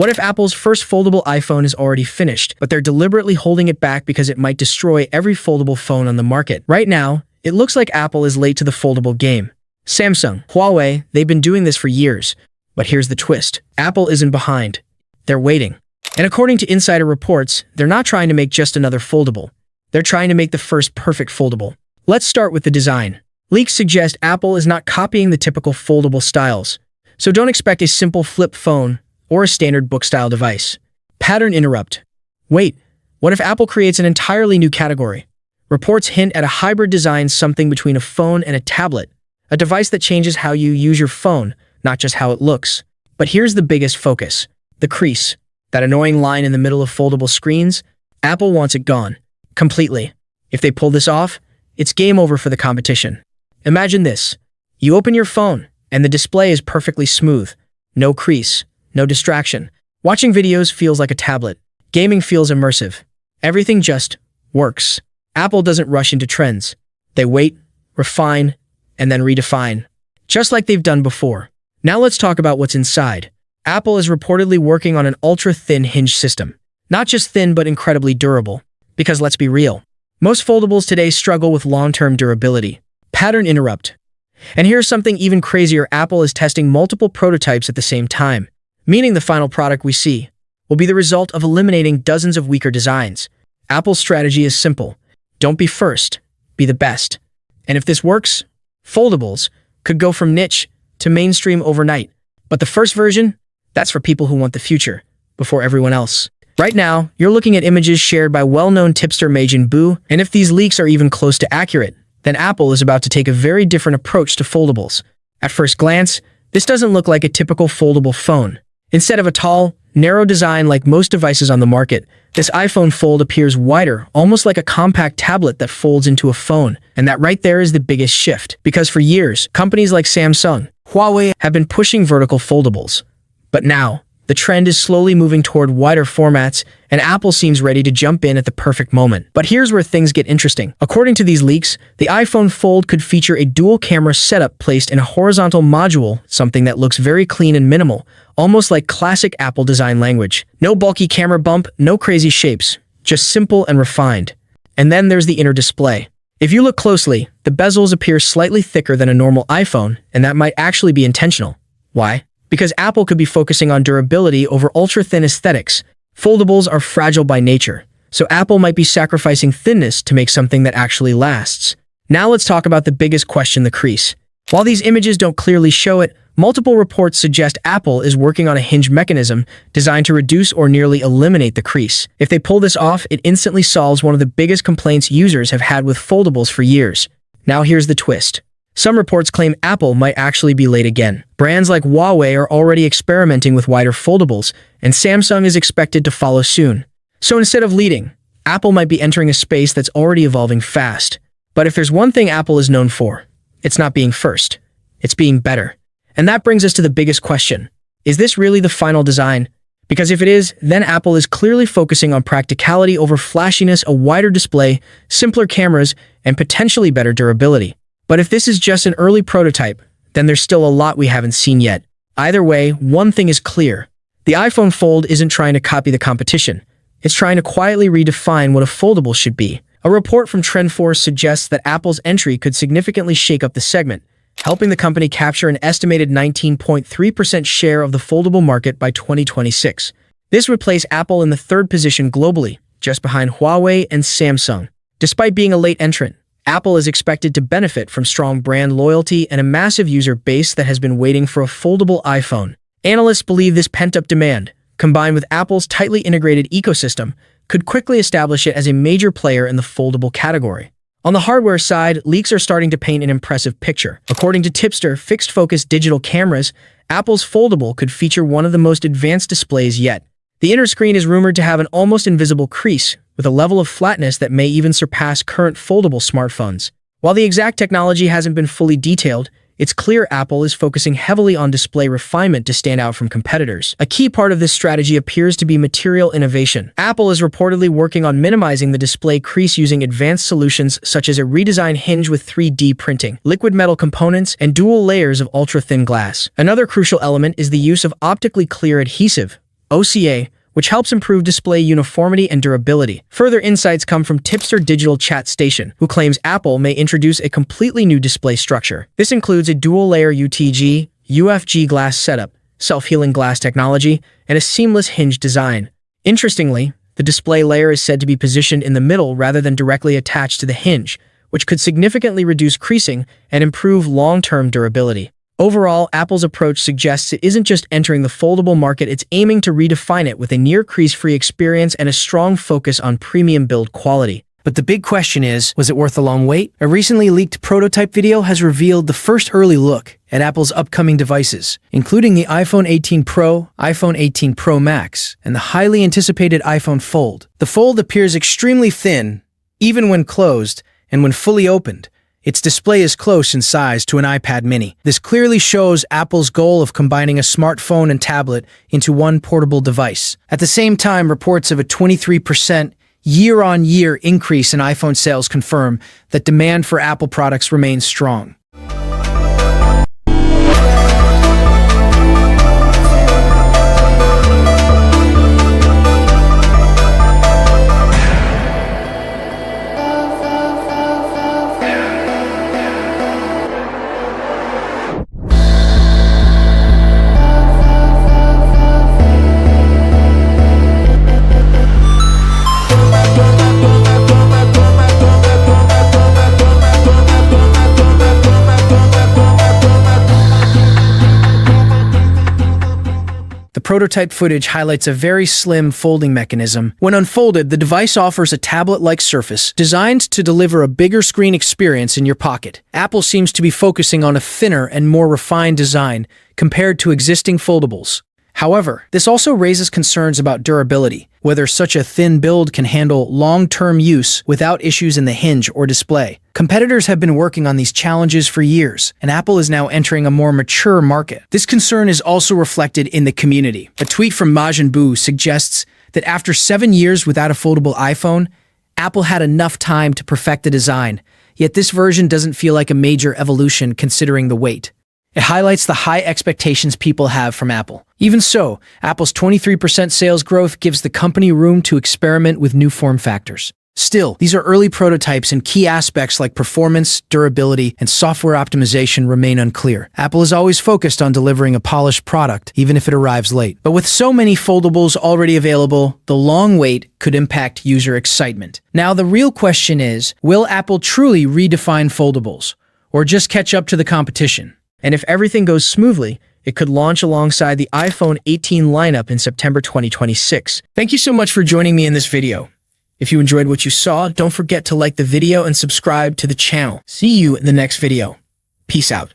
What if Apple's first foldable iPhone is already finished, but they're deliberately holding it back because it might destroy every foldable phone on the market? Right now, it looks like Apple is late to the foldable game. Samsung, Huawei, they've been doing this for years. But here's the twist. Apple isn't behind. They're waiting. And according to insider reports, they're not trying to make just another foldable. They're trying to make the first perfect foldable. Let's start with the design. Leaks suggest Apple is not copying the typical foldable styles. So don't expect a simple flip phone or a standard book-style device. Pattern interrupt. Wait, what if Apple creates an entirely new category? Reports hint at a hybrid design, something between a phone and a tablet, a device that changes how you use your phone, not just how it looks. But here's the biggest focus: the crease. That annoying line in the middle of foldable screens. Apple wants it gone. Completely. If they pull this off, it's game over for the competition. Imagine this. You open your phone, and the display is perfectly smooth. No crease. No distraction. Watching videos feels like a tablet. Gaming feels immersive. Everything just works. Apple doesn't rush into trends. They wait, refine, and then redefine, just like they've done before. Now let's talk about what's inside. Apple is reportedly working on an ultra-thin hinge system. Not just thin, but incredibly durable. Because let's be real, most foldables today struggle with long-term durability. Pattern interrupt. And here's something even crazier: Apple is testing multiple prototypes at the same time, meaning the final product we see will be the result of eliminating dozens of weaker designs. Apple's strategy is simple. Don't be first, be the best. And if this works, foldables could go from niche to mainstream overnight. But the first version, that's for people who want the future, before everyone else. Right now, you're looking at images shared by well-known tipster Majin Buu, and if these leaks are even close to accurate, then Apple is about to take a very different approach to foldables. At first glance, this doesn't look like a typical foldable phone. Instead of a tall, narrow design like most devices on the market, this iPhone Fold appears wider, almost like a compact tablet that folds into a phone. And that right there is the biggest shift, because for years, companies like Samsung, Huawei have been pushing vertical foldables. But now, the trend is slowly moving toward wider formats, and Apple seems ready to jump in at the perfect moment. But here's where things get interesting. According to these leaks, the iPhone Fold could feature a dual-camera setup placed in a horizontal module, something that looks very clean and minimal, almost like classic Apple design language. No bulky camera bump, no crazy shapes, just simple and refined. And then there's the inner display. If you look closely, the bezels appear slightly thicker than a normal iPhone, and that might actually be intentional. Why? Because Apple could be focusing on durability over ultra-thin aesthetics. Foldables are fragile by nature, so Apple might be sacrificing thinness to make something that actually lasts. Now let's talk about the biggest question: the crease. While these images don't clearly show it, multiple reports suggest Apple is working on a hinge mechanism designed to reduce or nearly eliminate the crease. If they pull this off, it instantly solves one of the biggest complaints users have had with foldables for years. Now here's the twist. Some reports claim Apple might actually be late again. Brands like Huawei are already experimenting with wider foldables, and Samsung is expected to follow soon. So instead of leading, Apple might be entering a space that's already evolving fast. But if there's one thing Apple is known for, it's not being first. It's being better. And that brings us to the biggest question. Is this really the final design? Because if it is, then Apple is clearly focusing on practicality over flashiness, a wider display, simpler cameras, and potentially better durability. But if this is just an early prototype, then there's still a lot we haven't seen yet. Either way, one thing is clear. The iPhone Fold isn't trying to copy the competition. It's trying to quietly redefine what a foldable should be. A report from TrendForce suggests that Apple's entry could significantly shake up the segment, helping the company capture an estimated 19.3% share of the foldable market by 2026. This would place Apple in the third position globally, just behind Huawei and Samsung. Despite being a late entrant, Apple is expected to benefit from strong brand loyalty and a massive user base that has been waiting for a foldable iPhone. Analysts believe this pent-up demand, combined with Apple's tightly integrated ecosystem, could quickly establish it as a major player in the foldable category. On the hardware side, leaks are starting to paint an impressive picture. According to Tipster fixed-focus digital cameras, Apple's foldable could feature one of the most advanced displays yet. The inner screen is rumored to have an almost invisible crease, with a level of flatness that may even surpass current foldable smartphones. While the exact technology hasn't been fully detailed, it's clear Apple is focusing heavily on display refinement to stand out from competitors. A key part of this strategy appears to be material innovation. Apple is reportedly working on minimizing the display crease using advanced solutions such as a redesigned hinge with 3D printing, liquid metal components, and dual layers of ultra-thin glass. Another crucial element is the use of optically clear adhesive, OCA, which helps improve display uniformity and durability. Further insights come from Tipster Digital Chat Station, who claims Apple may introduce a completely new display structure. This includes a dual-layer UTG, UFG glass setup, self-healing glass technology, and a seamless hinge design. Interestingly, the display layer is said to be positioned in the middle rather than directly attached to the hinge, which could significantly reduce creasing and improve long-term durability. Overall, Apple's approach suggests it isn't just entering the foldable market, it's aiming to redefine it with a near crease-free experience and a strong focus on premium build quality. But the big question is, was it worth the long wait? A recently leaked prototype video has revealed the first early look at Apple's upcoming devices, including the iPhone 18 Pro, iPhone 18 Pro Max, and the highly anticipated iPhone Fold. The Fold appears extremely thin, even when closed, and when fully opened, its display is close in size to an iPad mini. This clearly shows Apple's goal of combining a smartphone and tablet into one portable device. At the same time, reports of a 23% year-on-year increase in iPhone sales confirm that demand for Apple products remains strong. The prototype footage highlights a very slim folding mechanism. When unfolded, the device offers a tablet-like surface designed to deliver a bigger screen experience in your pocket. Apple seems to be focusing on a thinner and more refined design compared to existing foldables. However, this also raises concerns about durability, whether such a thin build can handle long-term use without issues in the hinge or display. Competitors have been working on these challenges for years, and Apple is now entering a more mature market. This concern is also reflected in the community. A tweet from Majin Buu suggests that after 7 years without a foldable iPhone, Apple had enough time to perfect the design, yet this version doesn't feel like a major evolution considering the weight. It highlights the high expectations people have from Apple. Even so, Apple's 23% sales growth gives the company room to experiment with new form factors. Still, these are early prototypes and key aspects like performance, durability, and software optimization remain unclear. Apple is always focused on delivering a polished product, even if it arrives late. But with so many foldables already available, the long wait could impact user excitement. Now, the real question is, will Apple truly redefine foldables, or just catch up to the competition? And if everything goes smoothly, it could launch alongside the iPhone 18 lineup in September 2026. Thank you so much for joining me in this video. If you enjoyed what you saw, don't forget to like the video and subscribe to the channel. See you in the next video. Peace out.